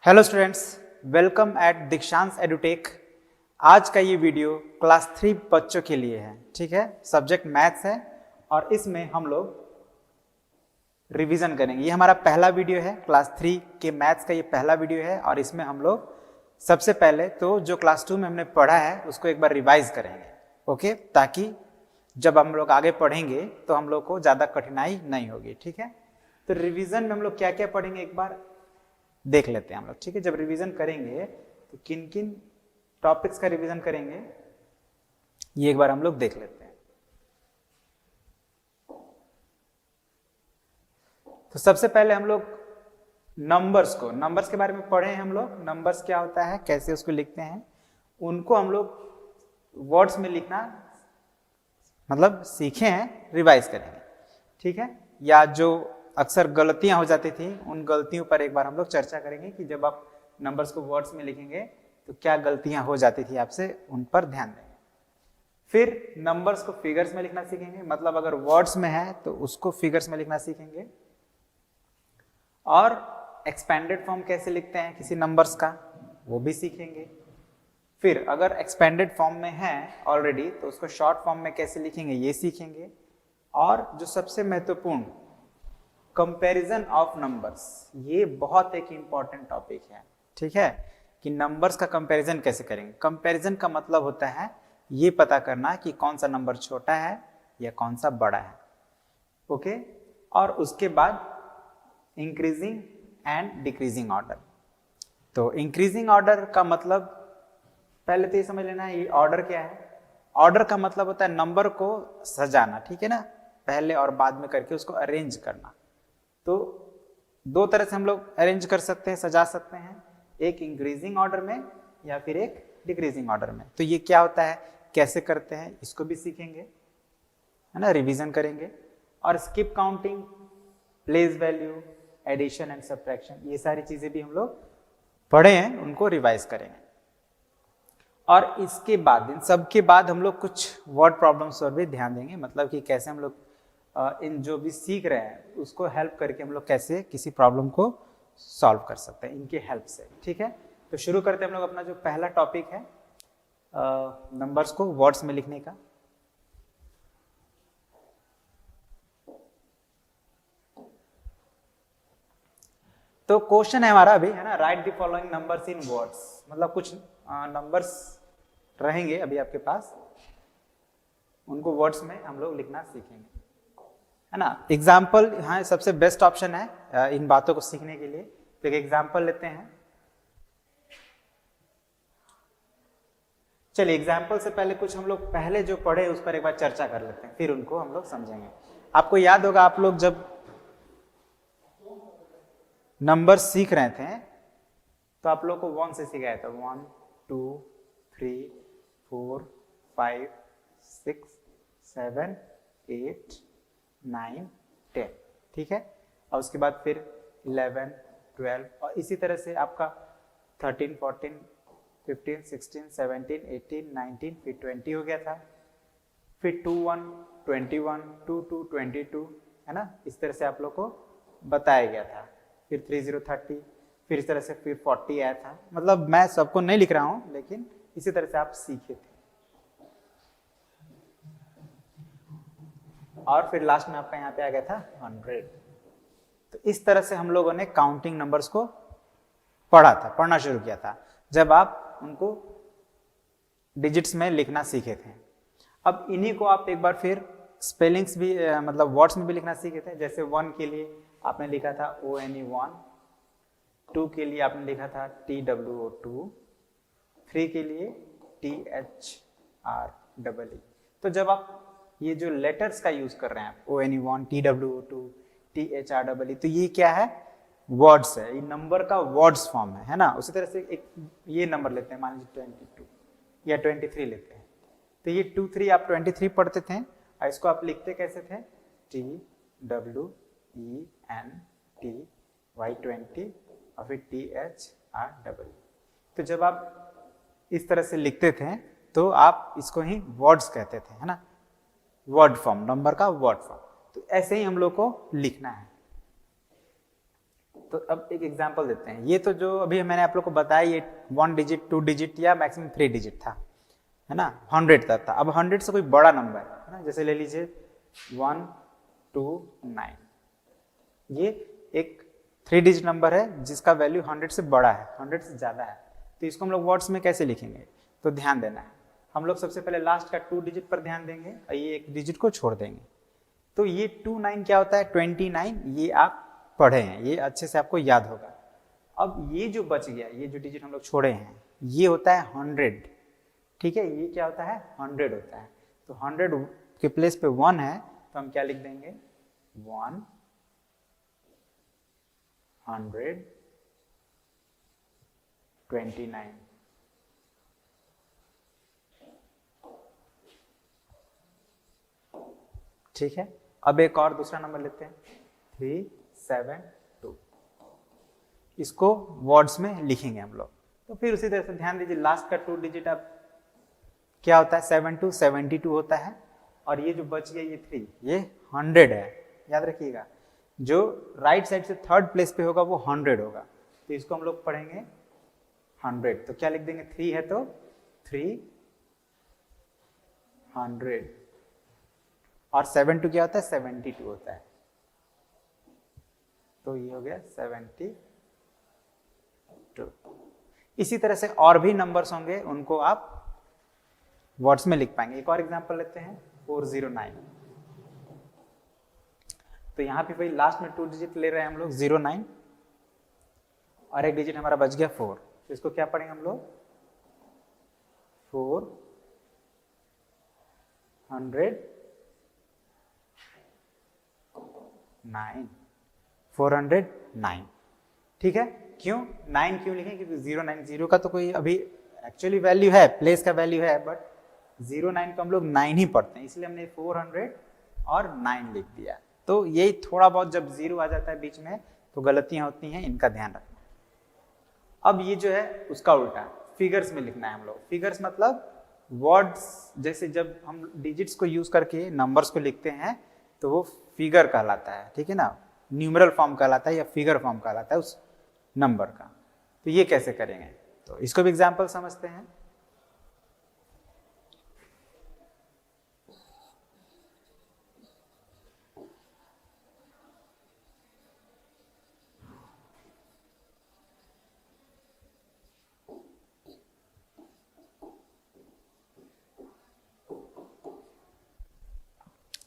Hello students, welcome eight दीक्षांत edutech. आज का ये वीडियो क्लास 3 बच्चों के लिए है। ठीक है, सब्जेक्ट मैथ्स है और इसमें हम लोग रिवीजन करेंगे। ये हमारा पहला वीडियो है, क्लास 3 के मैथ्स का ये पहला वीडियो है और इसमें हम लोग सबसे पहले तो जो क्लास 2 में हमने पढ़ा है उसको एक बार रिवाइज करेंगे। ओके, ताकि जब हम लोग आगे पढ़ेंगे तो हम लोग को ज़्यादा कठिनाई नहीं होगी। ठीक है, तो रिवीजन में हम लोग क्या क्या पढ़ेंगे एक बार देख लेते हैं हम लोग। ठीक है, जब रिवीजन करेंगे तो किन किन टॉपिक्स का रिवीजन करेंगे ये एक बार हम लोग देख लेते हैं। तो सबसे पहले हम लोग नंबर्स के बारे में पढ़े हैं। हम लोग नंबर्स क्या होता है, कैसे उसको लिखते हैं, उनको हम लोग वर्ड्स में लिखना मतलब सीखे हैं, रिवाइज करेंगे। ठीक है, या जो अक्सर गलतियां हो जाती थी उन गलतियों पर एक बार हम लोग चर्चा करेंगे कि जब आप नंबर्स को वर्ड्स में लिखेंगे तो क्या गलतियां हो जाती थी आपसे, उन पर ध्यान देंगे। फिर नंबर्स को फिगर्स में लिखना सीखेंगे, मतलब अगर वर्ड्स में है तो उसको फिगर्स में लिखना सीखेंगे। और एक्सपेंडेड फॉर्म कैसे लिखते हैं किसी नंबर्स का, वो भी सीखेंगे। फिर अगर एक्सपेंडेड फॉर्म में है ऑलरेडी तो उसको शॉर्ट फॉर्म में कैसे लिखेंगे ये सीखेंगे। और जो सबसे महत्वपूर्ण कंपैरिजन ऑफ नंबर्स, ये बहुत एक इंपॉर्टेंट टॉपिक है। ठीक है, कि नंबर्स का कंपैरिजन कैसे करेंगे। कंपैरिजन का मतलब होता है ये पता करना कि कौन सा नंबर छोटा है या कौन सा बड़ा है। ओके, और उसके बाद इंक्रीजिंग एंड डिक्रीजिंग ऑर्डर। तो इंक्रीजिंग ऑर्डर का मतलब पहले तो ये समझ लेना है ये ऑर्डर क्या है। ऑर्डर का मतलब होता है नंबर को सजाना, ठीक है ना, पहले और बाद में करके उसको अरेंज करना। तो दो तरह से हम लोग अरेंज कर सकते हैं, सजा सकते हैं, एक इंक्रीजिंग ऑर्डर में या फिर एक डिक्रीजिंग ऑर्डर में। तो ये क्या होता है, कैसे करते हैं, इसको भी सीखेंगे, है ना, रिवीजन करेंगे। और skip counting, place value, addition and subtraction, ये सारी चीजें भी हम लोग पढ़े हैं, उनको रिवाइज करेंगे। और इसके बाद इन सब के बाद हम लोग कुछ वर्ड प्रॉब्लम्स पर भी ध्यान देंगे, मतलब कि कैसे हम लोग इन जो भी सीख रहे हैं उसको हेल्प करके हम लोग कैसे किसी प्रॉब्लम को सॉल्व कर सकते हैं इनके हेल्प से। ठीक है, तो शुरू करते हैं हम लोग अपना जो पहला टॉपिक है नंबर्स को वर्ड्स में लिखने का। तो क्वेश्चन है हमारा अभी, है ना, right the following numbers in words, मतलब कुछ नंबर्स रहेंगे अभी आपके पास, उनको वर्ड्स में हम लोग लिखना सीखेंगे, है ना। एग्जाम्पल यहाँ सबसे बेस्ट ऑप्शन है इन बातों को सीखने के लिए। तो एक एग्जाम्पल लेते हैं। चलिए, एग्जाम्पल से पहले कुछ हम लोग पहले जो पढ़े उस पर एक बार चर्चा कर लेते हैं, फिर उनको हम लोग समझेंगे। आपको याद होगा आप लोग जब नंबर सीख रहे थे तो आप लोग को 1 से सिखाया था, 1 2 3 4 5 6 7 8 9 10, ठीक है। और उसके बाद फिर 11 12 और इसी तरह से आपका 13 14 15 16 17 18 19 फिर 20 हो गया था। फिर 21 21 22 22, है ना, इस तरह से आप लोग को बताया गया था। फिर 30 30, फिर इस तरह से फिर 40 आया था। मतलब मैं सबको नहीं लिख रहा हूं, लेकिन इसी तरह से आप सीखे थे। और फिर लास्ट में आपका यहाँ पे आ गया था 100। तो इस तरह से हम लोगों ने काउंटिंग नंबर्स को पढ़ना शुरू किया था जब आप उनको डिजिट्स में लिखना सीखे थे। अब इन्हीं को आप एक बार फिर स्पेलिंग्स भी मतलब वर्ड्स में भी लिखना सीखे थे। जैसे 1 के लिए आपने लिखा था ONE1, 2 के लिए आपने लिखा था TWO2, 3 के लिए THREE। तो जब आप ये जो लेटर्स का यूज कर रहे हैं ONE1 TWO2 THREE, तो ये क्या है, वर्ड्स है, ये नंबर का वर्ड्स फॉर्म है ना। उसी तरह से एक ये नंबर लेते हैं, मान लीजिए 22 या 23 लेते हैं। तो ये 2 3 आप 23 पढ़ते थे और इसको आप लिखते कैसे थे, TWENTY और फिर THREE। तो जब आप इस तरह से लिखते थे तो आप इसको ही वर्ड्स कहते थे, है ना, वर्ड फॉर्म, नंबर का वर्ड फॉर्म। तो ऐसे ही हम लोग को लिखना है। तो अब एक एग्जांपल देते हैं। ये तो जो अभी मैंने आप लोग को बताया, ये 1 डिजिट 2 डिजिट या मैक्सिमम 3 डिजिट था, है ना, 100 तक था। अब 100 से कोई बड़ा नंबर है ना, जैसे ले लीजिए 129, ये एक 3 डिजिट नंबर है जिसका वैल्यू 100 से बड़ा है, 100 से ज़्यादा है। तो इसको हम लोग वर्ड्स में कैसे लिखेंगे, तो ध्यान देना है। हम लोग सबसे पहले लास्ट का 2 डिजिट पर ध्यान देंगे और ये एक डिजिट को छोड़ देंगे। तो ये 29 क्या होता है, 29, ये आप पढ़े हैं, ये अच्छे से आपको याद होगा। अब ये जो बच गया, ये जो डिजिट हम लोग छोड़े हैं, ये होता है 100, ठीक है, ये क्या होता है, 100 होता है। तो 100 के प्लेस पे 1 है, तो हम क्या लिख देंगे, 129। ठीक है, अब एक और दूसरा नंबर लेते हैं, 372, इसको वर्ड्स में लिखेंगे हम लोग। तो फिर उसी तरह से ध्यान दीजिए, लास्ट का 2 डिजिट अब क्या होता है, 72 होता है, और ये जो बच गया ये 3, ये 100 है, याद रखिएगा। जो राइट साइड से थर्ड प्लेस पे होगा वो 100 होगा, तो इसको हम लोग पढ़ेंगे 100। तो क्या लिख देंगे, 3 है तो 300, और 72 क्या होता है, 72 होता है, तो ये हो गया 72। इसी तरह से और भी नंबर्स होंगे, उनको आप वर्ड्स में लिख पाएंगे। एक और एग्जांपल लेते हैं, 409। तो यहाँ पे भाई लास्ट में 2 डिजिट ले रहे हैं हम लोग, 09, और एक डिजिट हमारा बच गया 4, तो इसको क्या पढ़ेंगे हम लोग, 409। ठीक है, क्यों 9 क्यों लिखें, क्योंकि 09, 0 का तो कोई अभी एक्चुअली वैल्यू है, प्लेस का वैल्यू है, बट 09 को हम लोग 9 ही पढ़ते हैं, इसलिए हमने 400 और 9 लिख दिया। तो यही थोड़ा बहुत जब 0 आ जाता है बीच में तो गलतियां होती हैं, इनका ध्यान रखना। अब ये जो है उसका उल्टा फिगर्स में लिखना है हम लोग। फिगर्स मतलब वर्ड्स, जैसे जब हम डिजिट्स को यूज करके नंबर्स को लिखते हैं तो वो फिगर कहलाता है, ठीक है ना, न्यूमरल फॉर्म कहलाता है या फिगर फॉर्म कहलाता है उस नंबर का। तो ये कैसे करेंगे, तो इसको भी एग्जांपल समझते हैं।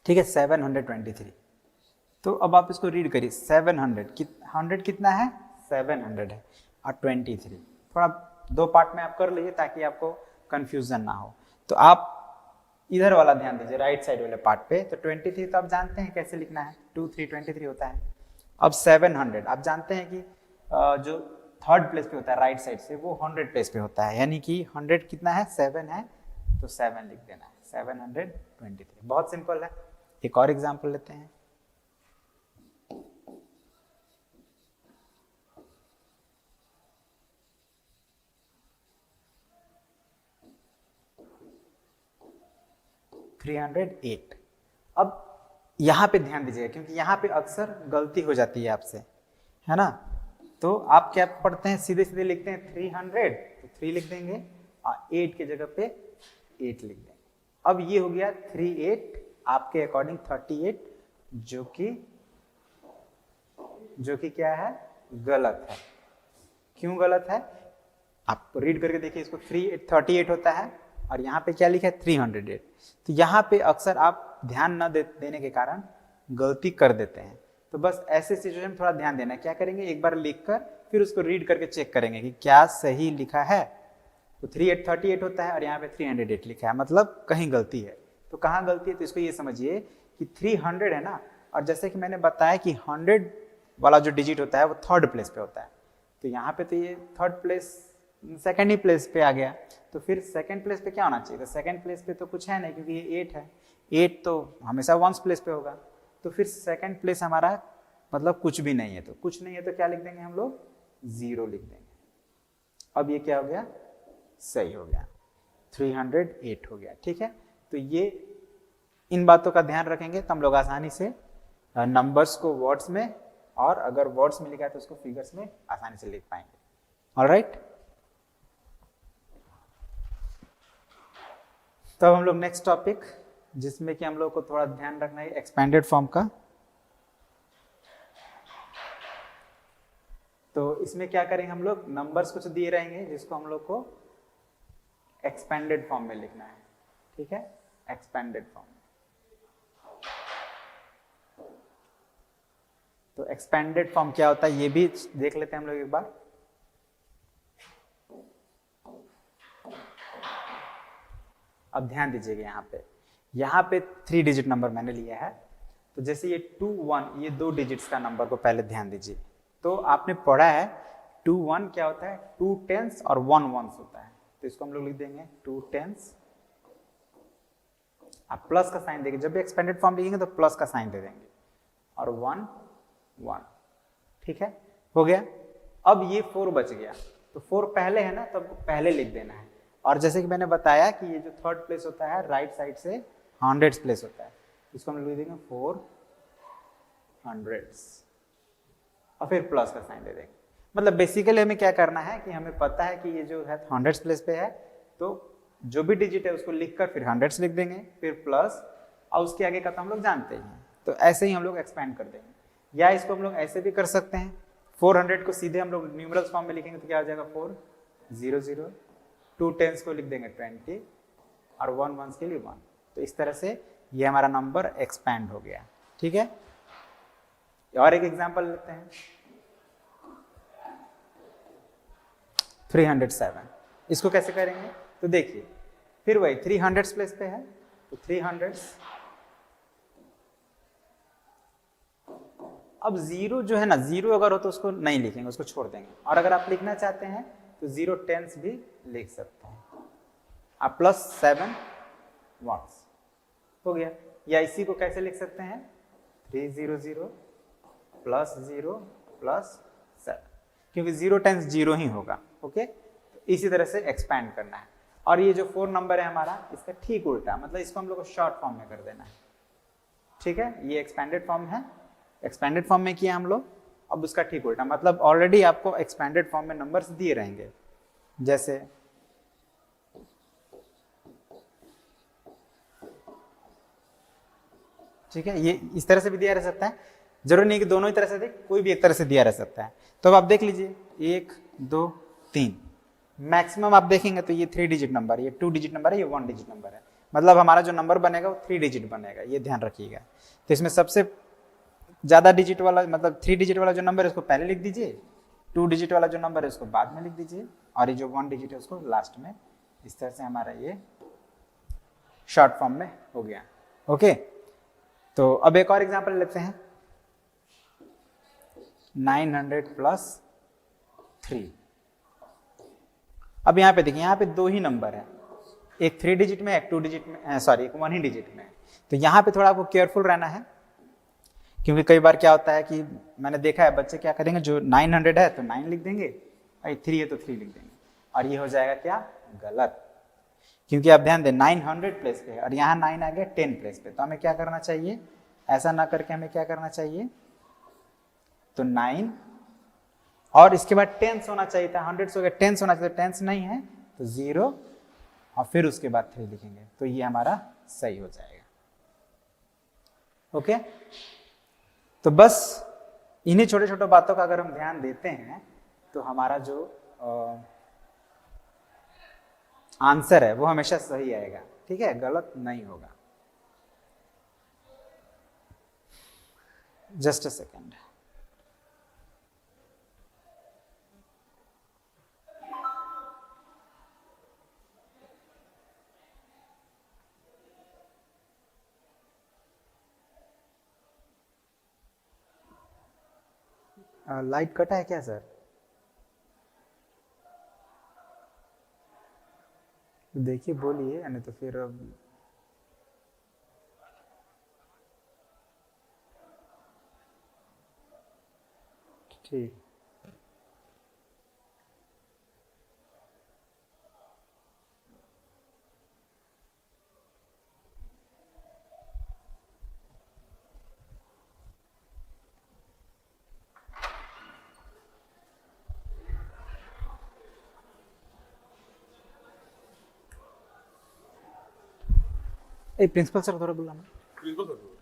ठीक है, 723। तो अब आप इसको रीड करिए, 100 कितना है, 700 है, और 23 थोड़ा 2 पार्ट में आप कर लीजिए ताकि आपको कंफ्यूजन ना हो। तो आप इधर वाला ध्यान दीजिए, राइट साइड वाले पार्ट पे। तो 23 तो आप जानते हैं कैसे लिखना है, 2 3 23 होता है। अब 700 आप जानते हैं कि जो थर्ड प्लेस पे होता है राइट साइड से, वो 100 प्लेस पे होता है, यानी कि 100 कितना है, 7 है, तो 7 लिख देना है, 723। बहुत सिंपल है। एक और एग्जांपल लेते हैं, अब यहां पे ध्यान दीजिएगा क्योंकि यहां पे अक्सर गलती हो जाती है आपसे, है ना। तो आप क्या पढ़ते हैं, सीधे सीधे लिखते हैं 300, तो 3 लिख देंगे और 8 की जगह पे 8 लिख देंगे। अब ये हो गया 38 आपके अकॉर्डिंग 38, जो कि क्या है, गलत है। क्यों गलत है, आप रीड करके देखिए इसको। 38 होता है और यहाँ पे क्या लिखा है, 308। तो यहाँ पे अक्सर आप ध्यान न देने के कारण गलती कर देते हैं। तो बस ऐसे सिचुएशन में थोड़ा ध्यान देना है। क्या करेंगे, एक बार लिखकर फिर उसको रीड करके चेक करेंगे कि क्या सही लिखा है। तो 38 होता है और यहाँ पे 308 लिखा है, मतलब कहीं गलती है। तो कहाँ गलती है, तो इसको ये समझिए कि 300 है ना, और जैसे कि मैंने बताया कि 100 वाला जो डिजिट होता है वो थर्ड प्लेस पे होता है। तो यहाँ पे तो ये थर्ड प्लेस, सेकेंड ही प्लेस पे आ गया। तो फिर सेकेंड प्लेस पे क्या होना चाहिए, तो सेकेंड प्लेस पे तो कुछ है नहीं क्योंकि ये 8 है। 8 तो हमेशा वंस प्लेस पे होगा। तो फिर सेकेंड प्लेस हमारा मतलब कुछ भी नहीं है। तो कुछ नहीं है तो क्या लिख देंगे हम लोग, 0 लिख देंगे। अब ये क्या हो गया, सही हो गया, 308 हो गया। ठीक है, तो ये इन बातों का ध्यान रखेंगे तो हम लोग आसानी से नंबर्स को वर्ड्स में और अगर वर्ड्स में लिखा है तो उसको फिगर्स में आसानी से लिख पाएंगे। ऑलराइट, तो हम लोग नेक्स्ट टॉपिक जिसमें कि हम लोग को थोड़ा ध्यान रखना है एक्सपेंडेड फॉर्म का। तो इसमें क्या करेंगे हम लोग, नंबर्स कुछ दिए रहेंगे जिसको हम लोग को एक्सपेंडेड फॉर्म में लिखना है। ठीक है, एक्सपेंडेड फॉर्म। तो एक्सपेंडेड फॉर्म क्या होता है ये भी देख लेते हैं हम लोग एक बार। अब ध्यान दीजिएगा यहाँ पे 3 डिजिट नंबर मैंने लिया है। तो जैसे ये 2 1 ये 2 डिजिट्स का नंबर को पहले ध्यान दीजिए। तो आपने पढ़ा है 2 1 क्या होता है, 2 टेंस और 1 वंस होता है। तो इसको हम लोग लिख देंगे 2 टेंस, आप प्लस का साइन देंगे, जब भी एक्सपेंडेड फॉर्म लिखेंगे तो प्लस का साइन दे देंगे, और 1 1। ठीक है, हो गया। अब ये 4 बच गया, तो 4 पहले है ना, तो आपको पहले लिख देना है। और जैसे कि मैंने बताया कि ये जो थर्ड प्लेस होता है राइट साइड से हंड्रेड्स प्लेस होता है, इसको हम लिख देंगे 400 और फिर प्लस का साइन दे देंगे। मतलब बेसिकली हमें क्या करना है कि हमें पता है कि ये जो है हंड्रेड्स प्लेस पे है, तो जो भी डिजिट है उसको लिखकर फिर हंड्रेड्स लिख देंगे, फिर प्लस, और उसके आगे का तो हम लोग जानते हैं। तो ऐसे ही हम लोग एक्सपेंड कर देंगे, या इसको हम लोग ऐसे भी कर सकते हैं। 400 को सीधे हम लोग न्यूमरल्स फॉर्म में लिखेंगे तो क्या हो जाएगा 400, 2 टेंस को लिख देंगे 20 और 1 वंस के लिए 1। तो इस तरह से ये हमारा नंबर एक्सपैंड हो गया। ठीक है, और एक एग्जांपल लेते हैं 307। इसको कैसे करेंगे, तो देखिए फिर वही 300 प्लेस पे है, तो 300। अब जीरो जो है ना, जीरो अगर हो तो उसको नहीं लिखेंगे, उसको छोड़ देंगे। और अगर आप लिखना चाहते हैं तो 0 टेंस भी लिख सकते हैं आप, +7 वंस हो गया। या इसी को कैसे लिख सकते हैं 300 +0 +7, क्योंकि 0 टेंस 0 ही होगा। ओके, तो इसी तरह से एक्सपैंड करना है। और ये जो 4 नंबर है हमारा, इसका ठीक उल्टा, मतलब इसको हम लोग को शॉर्ट फॉर्म में कर देना है। ठीक है, ये एक्सपेंडेड फॉर्म है, एक्सपेंडेड फॉर्म में किया हम लोग। अब उसका ठीक उल्टा, मतलब ऑलरेडी आपको एक्सपेंडेड फॉर्म में नंबर्स दिए रहेंगे, जैसे ठीक है, ये इस तरह से भी दिया रह सकता है, जरूरी नहीं कि दोनों ही तरह से दे, कोई भी एक तरह से दिया रह सकता है। तो अब आप देख लीजिए 1 2 3, मैक्सिमम आप देखेंगे तो ये 3 डिजिट नंबर, ये 2 डिजिट नंबर है, ये 1 डिजिट नंबर है। मतलब हमारा जो नंबर बनेगा वो 3 डिजिट बनेगा, ये ध्यान रखिएगा। तो इसमें सबसे ज्यादा डिजिट वाला, मतलब 3 डिजिट वाला जो नंबर है उसको पहले लिख दीजिए, 2 डिजिट वाला जो नंबर है उसको बाद में लिख दीजिए, और ये जो 1 डिजिट है उसको लास्ट में। इस तरह से हमारा ये शॉर्ट फॉर्म में हो गया। ओके, तो अब एक और एग्जांपल लेते हैं 900 + 3। अब यहाँ पे देखिए, यहाँ पे 2 ही नंबर है, एक 3 डिजिट में, एक 2 डिजिट में, सॉरी एक 1 ही डिजिट में। तो यहाँ पे थोड़ा आपको केयरफुल रहना है, क्योंकि कई बार क्या होता है कि मैंने देखा है बच्चे क्या करेंगे, जो 900 है तो 9 लिख देंगे, और 3 है तो 3 लिख देंगे, और ये हो जाएगा क्या, गलत। क्योंकि आप ध्यान दें 900 प्लेस पे है और यहाँ 9 आ गया 10 प्लेस पे। तो हमें क्या करना चाहिए, ऐसा ना करके हमें क्या करना चाहिए, तो 9 और इसके बाद टेंस होना चाहिए था, 100 हो गया, टेंस होना चाहिए, टेंस नहीं है तो 0 और फिर उसके बाद 3 लिखेंगे, तो ये हमारा सही हो जाएगा। ओके, तो बस इन्हीं छोटे छोटे बातों का अगर हम ध्यान देते हैं तो हमारा जो आंसर है वो हमेशा सही आएगा। ठीक है, गलत नहीं होगा। Just a second. लाइट कटा है क्या सर? देखिए बोलिए, नहीं तो फिर ठीक। प्रिंसिपल सर थोड़ा बुलाना। प्रिंसिपल सर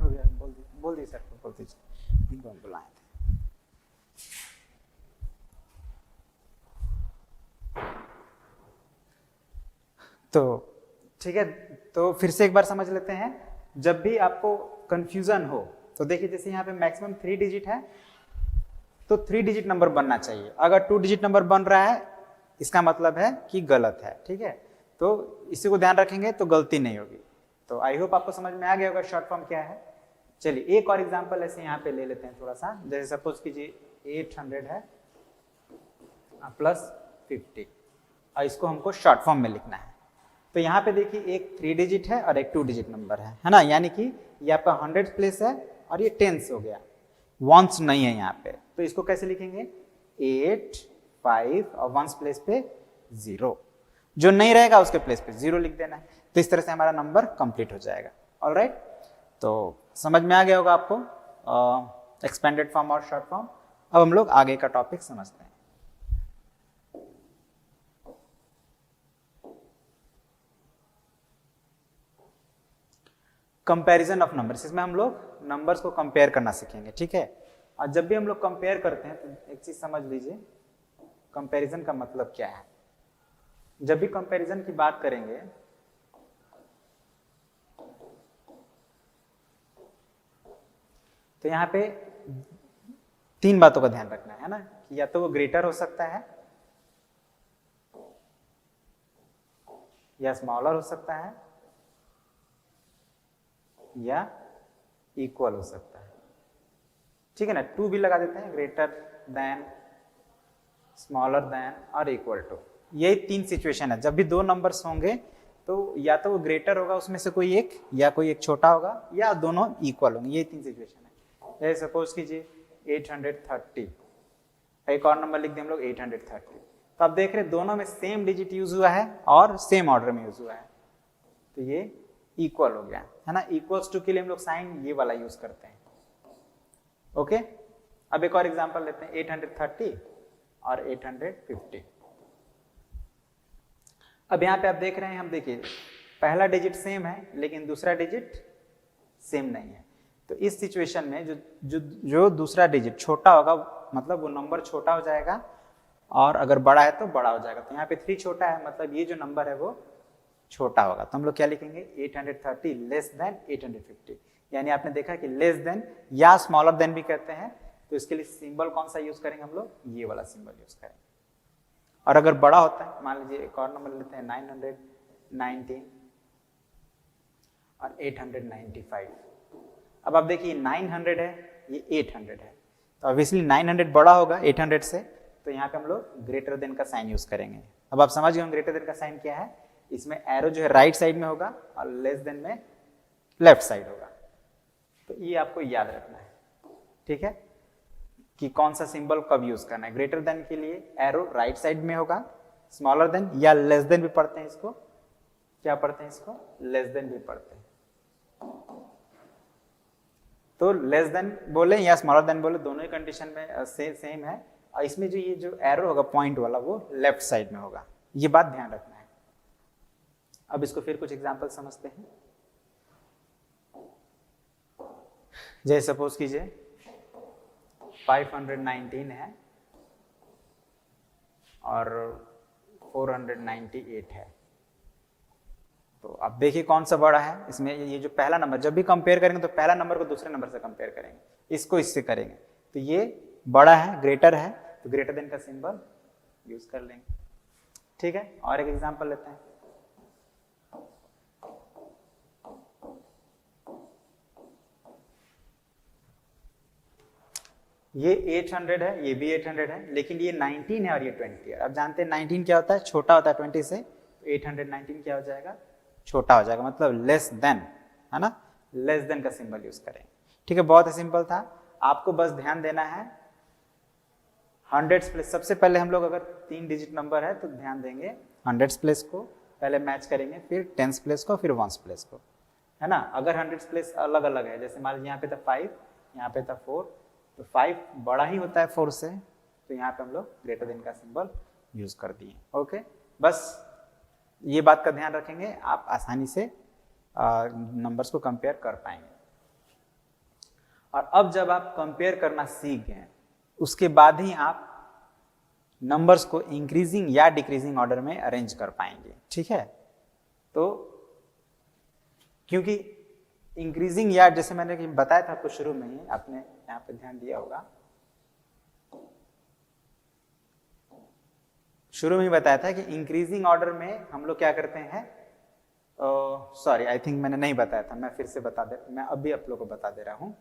हो गया, बोल दी सर को, बोल दीजिए, इनको हम बुलाए थे। तो ठीक है, तो फिर से एक बार समझ लेते हैं। जब भी आपको कंफ्यूजन हो तो देखिए, जैसे यहाँ पे मैक्सिमम 3 डिजिट है, तो 3 डिजिट नंबर बनना चाहिए। अगर 2 डिजिट नंबर बन रहा है, इसका मतलब है कि गलत है। ठीक है, तो इसी को ध्यान रखेंगे तो गलती नहीं होगी। तो आई होप आपको समझ में आ गया होगा शॉर्ट फॉर्म क्या है। चलिए एक और एग्जांपल ऐसे यहाँ पे ले लेते हैं थोड़ा सा। जैसे सपोज कीजिए 800 है प्लस 50, और इसको हमको शॉर्ट फॉर्म में लिखना है। तो यहाँ पे देखिए एक 3 डिजिट है और एक 2 डिजिट नंबर है ना, यानी कि ये आपका 100 प्लेस है और ये टेंस हो गया, वंस नहीं है यहाँ पे। तो इसको कैसे लिखेंगे, 8, 5 और वंस प्लेस पे 0, जो नहीं रहेगा उसके प्लेस पे 0 लिख देना है। तो इस तरह से हमारा नंबर कंप्लीट हो जाएगा। ऑलराइट, तो समझ में आ गया होगा आपको एक्सपेंडेड फॉर्म और शॉर्ट फॉर्म। अब हम लोग आगे का टॉपिक समझते हैं। कंपैरिजन ऑफ नंबर्स, इसमें हम लोग नंबर्स को कंपेयर करना सीखेंगे। ठीक है, और जब भी हम लोग कंपेयर करते हैं तो एक चीज समझ लीजिए, कंपैरिजन का मतलब क्या है। जब भी कंपैरिजन की बात करेंगे तो यहाँ पे 3 बातों का ध्यान रखना है ना, कि या तो वो ग्रेटर हो सकता है, या स्मॉलर हो सकता है, या इक्वल हो सकता है। ठीक है ना, 2 भी लगा देते हैं, ग्रेटर देन, स्मॉलर देन और इक्वल टू। यही 3 सिचुएशन है। जब भी 2 नंबर्स होंगे तो या तो वो ग्रेटर होगा उसमें से कोई एक, या कोई एक छोटा होगा, या दोनों इक्वल होंगे। ये 3 सिचुएशन है। जैसे सपोज कीजिए 830, एक और नंबर लिख दें हम लोग 830। तो आप देख रहे दोनों में सेम डिजिट यूज हुआ है और सेम ऑर्डर में यूज हुआ है, तो ये इक्वल हो गया है ना। इक्वल्स टू के लिए हम लोग साइन ये वाला यूज करते हैं। ओके, अब एक और एग्जांपल लेते हैं 830 और 850। अब यहाँ पे आप देख रहे हैं, हम देखिए पहला डिजिट सेम है लेकिन दूसरा डिजिट सेम नहीं है। तो इस सिचुएशन में जो दूसरा डिजिट छोटा होगा, मतलब वो नंबर छोटा हो जाएगा, और अगर बड़ा है तो बड़ा हो जाएगा। तो यहाँ पे 3 छोटा है, मतलब ये जो नंबर है वो छोटा होगा। तो हम लोग क्या लिखेंगे, 830 लेस देन 850। यानी आपने देखा कि लेस देन या स्मॉलर देन भी कहते हैं, तो इसके लिए सिंबल कौन सा यूज करेंगे हम लोग, ये वाला सिंबल यूज करेंगे। और अगर बड़ा होता है, मान लीजिए एक और नंबर लेते हैं 919 और 895। अब आप देखिए 900 है, ये 800 है, तो ऑब्वियसली 900 बड़ा होगा 800 से, तो यहाँ पे हम लोग ग्रेटर देन का साइन यूज करेंगे। अब आप समझ गए ग्रेटर देन का साइन क्या है। इसमें एरो जो है राइट साइड में होगा और लेस देन में लेफ्ट साइड होगा। तो ये आपको याद रखना है, ठीक है, कि कौन सा सिंबल कब यूज करना है। ग्रेटर देन के लिए एरो राइट साइड में होगा, स्मॉलर देन या लेस देन भी पढ़ते हैं इसको, क्या पढ़ते हैं इसको, लेस देन भी पढ़ते हैं। तो लेस देन बोले या स्मॉलर देन बोले, दोनों ही कंडीशन में सेम है। और इसमें जो ये जो एरो होगा पॉइंट वाला, वो लेफ्ट साइड में होगा। ये बात ध्यान रखना है। अब इसको फिर कुछ एग्जांपल समझते हैं। जैसे सपोज कीजिए 519 है और 498 है। तो अब देखिए कौन सा बड़ा है। इसमें ये जो पहला नंबर, जब भी कंपेयर करेंगे तो पहला नंबर को दूसरे नंबर से कंपेयर करेंगे, इसको इससे करेंगे। तो ये बड़ा है, ग्रेटर है, तो ग्रेटर देन का सिंबल यूज कर लेंगे। ठीक है, और एक एग्जांपल लेते हैं। ये 800 है, ये भी 800 है, लेकिन ये 19 है और ये 20 है। अब जानते हैं 19 क्या होता है, छोटा होता है 20 से। तो 819 क्या हो जाएगा, छोटा हो जाएगा, मतलब लेस देन, है ना। लेस देन का सिंबल यूज करेंगे। ठीक है, बहुत ही सिंपल था, आपको बस ध्यान देना है। हंड्रेड्स प्लेस, सबसे पहले हम लोग अगर 3 डिजिट नंबर है तो ध्यान देंगे हंड्रेड्स प्लेस को पहले मैच करेंगे, फिर टेंस प्लेस को, फिर वंस प्लेस को, है ना। अगर हंड्रेड्स प्लेस अलग अलग है, जैसे मान लीजिए यहाँ पे था 5, यहाँ पे था 4, तो 5 बड़ा ही होता है 4 से, तो यहाँ पे हम लोग ग्रेटर देन का सिंबल यूज कर दिए। ओके, बस ये बात का ध्यान रखेंगे, आप आसानी से नंबर्स को कंपेयर कर पाएंगे। और अब जब आप कंपेयर करना सीख गए, उसके बाद ही आप नंबर्स को इंक्रीजिंग या डिक्रीजिंग ऑर्डर में अरेंज कर पाएंगे। ठीक है, तो क्योंकि इंक्रीजिंग या जैसे मैंने बताया था आपको शुरू में ही, आपने यहाँ पे ध्यान दिया होगा, शुरू में ही बताया था कि इंक्रीजिंग ऑर्डर में हम लोग क्या करते हैं, सॉरी आई थिंक मैंने नहीं बताया था, मैं फिर से बता दे, मैं अभी आप लोगों को बता दे रहा हूं।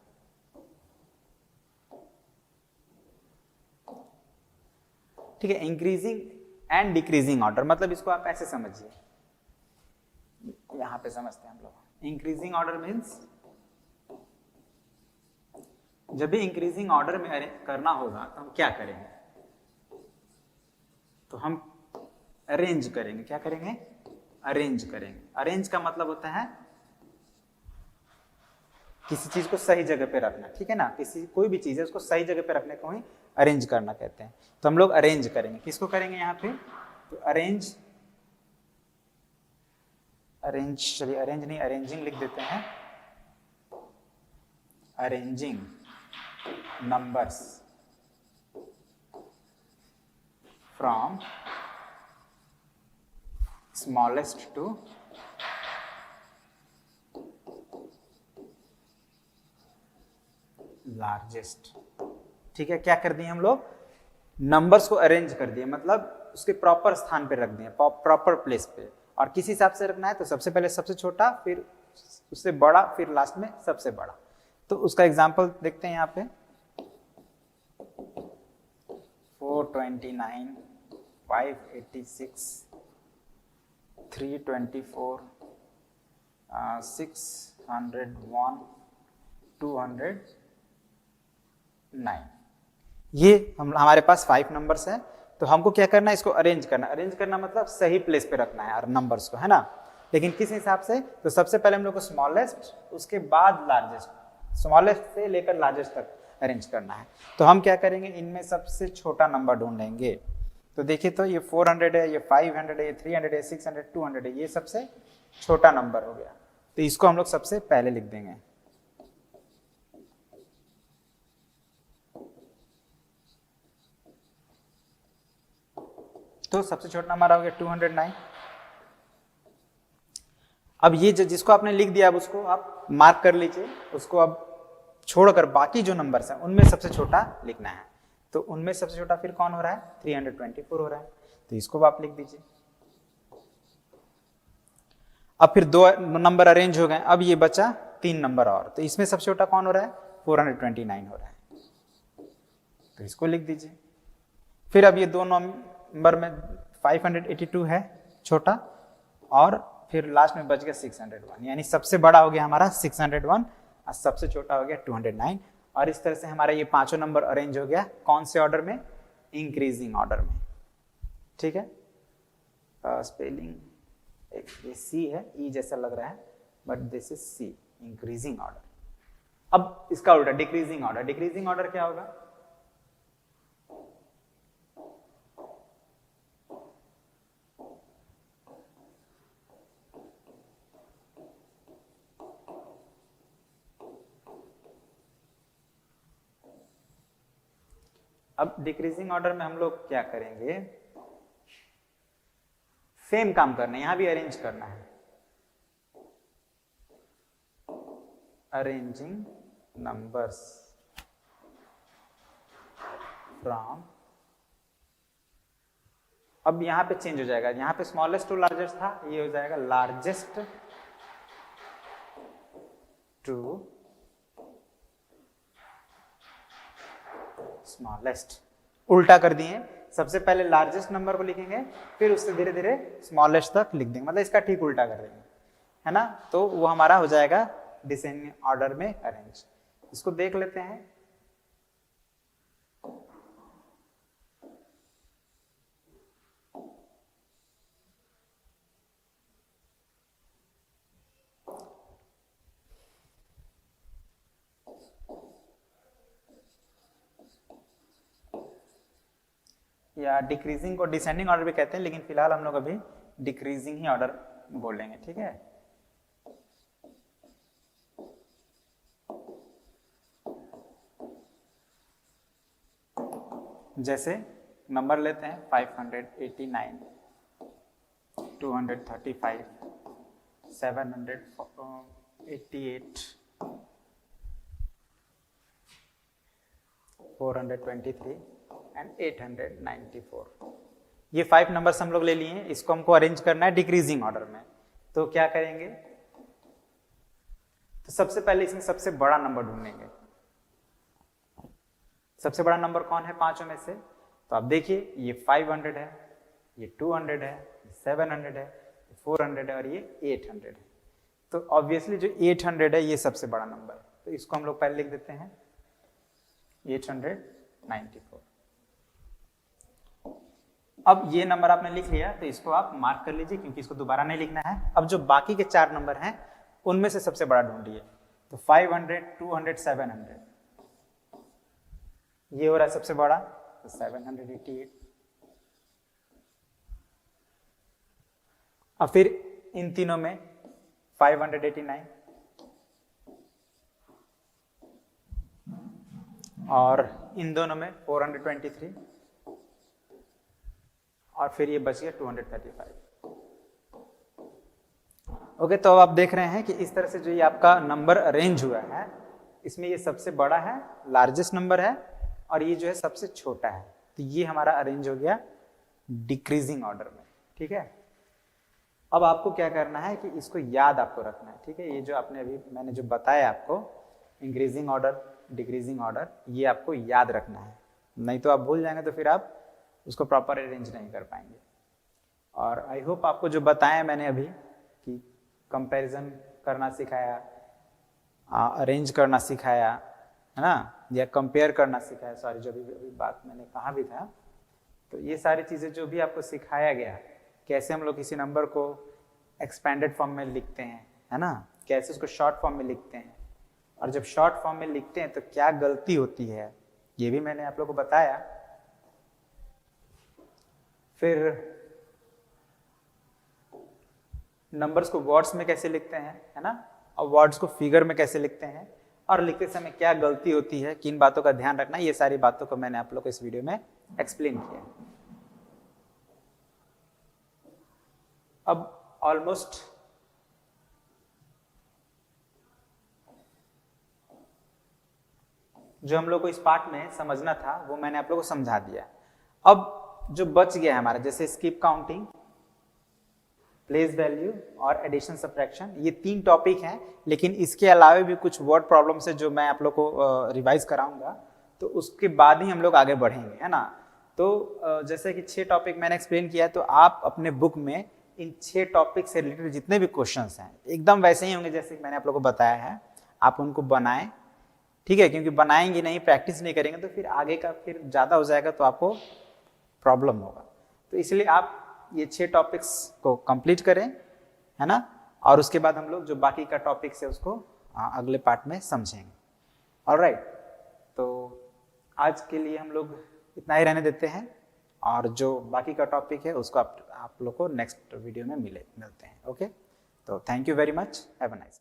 ठीक है, इंक्रीजिंग एंड डिक्रीजिंग ऑर्डर मतलब इसको आप ऐसे समझिए, यहां पे समझते हैं हम लोग। इंक्रीजिंग ऑर्डर मीन्स जब भी इंक्रीजिंग ऑर्डर में करना होगा तो हम क्या करेंगे, तो हम अरेंज करेंगे। क्या करेंगे, अरेंज करेंगे। अरेंज का मतलब होता है किसी चीज को सही जगह पे रखना, ठीक है ना, किसी कोई भी चीज है उसको सही जगह पे रखने को ही अरेंज करना कहते हैं। तो हम लोग अरेंज करेंगे, किसको करेंगे यहाँ पे, तो अरेंज, चलिए अरेंज नहीं अरेंजिंग लिख देते हैं, arranging numbers from smallest to largest. ठीक है, क्या कर दिए हम लोग, नंबर्स को अरेंज कर दिए, मतलब उसके प्रॉपर स्थान पे रख दिए, प्रॉपर प्लेस पे। और किस हिसाब से रखना है, तो सबसे पहले सबसे छोटा, फिर उससे बड़ा, फिर लास्ट में सबसे बड़ा। तो उसका एग्जांपल देखते हैं यहाँ पे, 429, 586, 324, 601, 209। ये हमारे पास 5 नंबर्स हैं, तो हमको क्या करना है, इसको अरेंज करना। अरेंज करना मतलब सही प्लेस पे रखना है नंबर्स को, है ना। लेकिन किस हिसाब से, तो सबसे पहले हम लोग को स्मॉलेस्ट, उसके बाद लार्जेस्ट, स्मॉलेस्ट से लेकर लार्जेस्ट तक अरेंज करना है। तो हम क्या करेंगे, इनमें सबसे छोटा नंबर ढूंढेंगे। तो देखिए, तो ये 400 है, ये 500 है, ये 300 है, 600, 200 है, ये सबसे छोटा नंबर हो गया, तो इसको हम लोग सबसे पहले लिख देंगे। तो सबसे छोटा नंबर हो गया 209। अब ये जिसको आपने लिख दिया, अब उसको आप मार्क कर लीजिए, उसको अब छोड़कर बाकी जो नंबर्स हैं उनमें सबसे छोटा लिखना है। तो उनमें सबसे छोटा फिर कौन हो रहा है, 324 हो रहा है, तो इसको आप लिख दीजिए। अब फिर 2 नंबर अरेंज हो गए, अब ये बचा 3 नंबर और, तो इसमें सबसे छोटा कौन हो रहा है, 429 हो रहा है, तो इसको लिख दीजिए। फिर अब ये 2 नंबर में 582 है छोटा, और फिर लास्ट में बच गया 601, यानी सबसे बड़ा हो गया हमारा 601 और सबसे छोटा हो गया 209। और इस तरह से हमारा ये 5 नंबर अरेंज हो गया, कौन से ऑर्डर में, इंक्रीजिंग ऑर्डर में। ठीक है, स्पेलिंग ये सी है, ई जैसा लग रहा है, but this is see, increasing order. अब इसका उल्टा डिक्रीजिंग ऑर्डर। डिक्रीजिंग ऑर्डर क्या होगा, अब डिक्रीजिंग ऑर्डर में हम लोग क्या करेंगे, सेम काम करना है, यहां भी अरेंज करना है। अरेंजिंग नंबर्स फ्रॉम, अब यहां पे चेंज हो जाएगा, यहां पे स्मॉलेस्ट टू लार्जेस्ट था, ये हो जाएगा लार्जेस्ट टू स्मॉलेस्ट। उल्टा कर दिए, सबसे पहले लार्जेस्ट नंबर को लिखेंगे, फिर उससे धीरे धीरे स्मॉलेस्ट तक लिख देंगे, मतलब इसका ठीक उल्टा कर देंगे, है ना। तो वो हमारा हो जाएगा डिसेंडिंग ऑर्डर में अरेंज। इसको देख लेते हैं। या डिक्रीजिंग को डिसेंडिंग ऑर्डर भी कहते हैं, लेकिन फिलहाल हम लोग अभी डिक्रीजिंग ही ऑर्डर बोलेंगे, ठीक है। जैसे नंबर लेते हैं 589, 235, 788, 423 एंड 894। ये 5 नंबर्स हम लोग ले लिए हैं। इसको हमको अरेंज करना है डिक्रीजिंग ऑर्डर में। तो क्या करेंगे, तो सबसे पहले इसमें सबसे बड़ा नंबर ढूंढेंगे। सबसे बड़ा नंबर कौन है पांचों में से? तो आप देखिए, ये 500 है, ये 200 है, 700 है, 400 है और ये 800 है। तो ऑब्वियसली जो 800 है ये सबसे बड़ा नंबर है। तो इसको हम लोग पहले लिख देते हैं 894। अब ये नंबर आपने लिख लिया, तो इसको आप मार्क कर लीजिए क्योंकि इसको दोबारा नहीं लिखना है। अब जो बाकी के 4 नंबर हैं उनमें से सबसे बड़ा ढूंढिए। तो 500, 200, 700, ये हो रहा है सबसे बड़ा, तो 788। अब फिर इन तीनों में 589 और इन दोनों में 423 और फिर ये बच गया 235। ओके, तो अब आप देख रहे हैं कि इस तरह से जो ये आपका नंबर अरेंज हुआ है, इसमें ये सबसे बड़ा है, लार्जेस्ट नंबर है, और ये जो है सबसे छोटा है। तो ये हमारा अरेंज हो गया डिक्रीजिंग ऑर्डर में, ठीक है। अब आपको क्या करना है कि इसको याद आपको रखना है, ठीक है। ये जो आपने अभी मैंने जो बताया आपको, इंक्रीजिंग ऑर्डर, डिक्रीजिंग ऑर्डर, ये आपको याद रखना है, नहीं तो आप भूल जाएंगे तो फिर आप उसको प्रॉपर अरेंज नहीं कर पाएंगे। और आई होप आपको जो बताया मैंने अभी कि कंपैरिजन करना सिखाया, अरेंज करना सिखाया, है ना, या कंपेयर करना सिखाया, सॉरी जो अभी बात मैंने कहा भी था, तो ये सारी चीज़ें जो भी आपको सिखाया गया, कैसे हम लोग किसी नंबर को एक्सपेंडेड फॉर्म में लिखते हैं, है ना, कैसे उसको शॉर्ट फॉर्म में लिखते हैं, और जब शॉर्ट फॉर्म में लिखते हैं तो क्या गलती होती है, ये भी मैंने आप लोग को बताया। फिर नंबर्स को वर्ड्स में कैसे लिखते हैं, है ना, और वर्ड्स को फिगर में कैसे लिखते हैं, और लिखते समय क्या गलती होती है, किन बातों का ध्यान रखना, ये सारी बातों को मैंने आप लोग को इस वीडियो में एक्सप्लेन किया। अब ऑलमोस्ट जो हम लोग को इस पार्ट में समझना था वो मैंने आप लोग को समझा दिया। अब जो बच गया है हमारा, जैसे स्किप काउंटिंग, प्लेस वैल्यू और एडिशन सब्ट्रैक्शन, ये 3 टॉपिक हैं, लेकिन इसके अलावा भी कुछ वर्ड प्रॉब्लम्स है जो मैं आप लोग को रिवाइज कराऊंगा, तो उसके बाद ही हम लोग आगे बढ़ेंगे, है ना। तो जैसे कि 6 टॉपिक मैंने एक्सप्लेन किया है, तो आप अपने बुक में इन 6 टॉपिक से रिलेटेड जितने भी क्वेश्चंस हैं एकदम वैसे ही होंगे जैसे मैंने आप लोग को बताया है, आप उनको बनाएं, ठीक है, क्योंकि बनाएंगे नहीं, प्रैक्टिस नहीं करेंगे तो फिर आगे का फिर ज़्यादा हो जाएगा तो आपको प्रॉब्लम होगा। तो इसलिए आप ये 6 टॉपिक्स को कंप्लीट करें, है ना, और उसके बाद हम लोग जो बाकी का टॉपिक्स है उसको अगले पार्ट में समझेंगे। ऑलराइट, तो आज के लिए हम लोग इतना ही रहने देते हैं, और जो बाकी का टॉपिक है उसको आप लोग को नेक्स्ट वीडियो में मिलते हैं। ओके, तो thank you very much, have a nice day.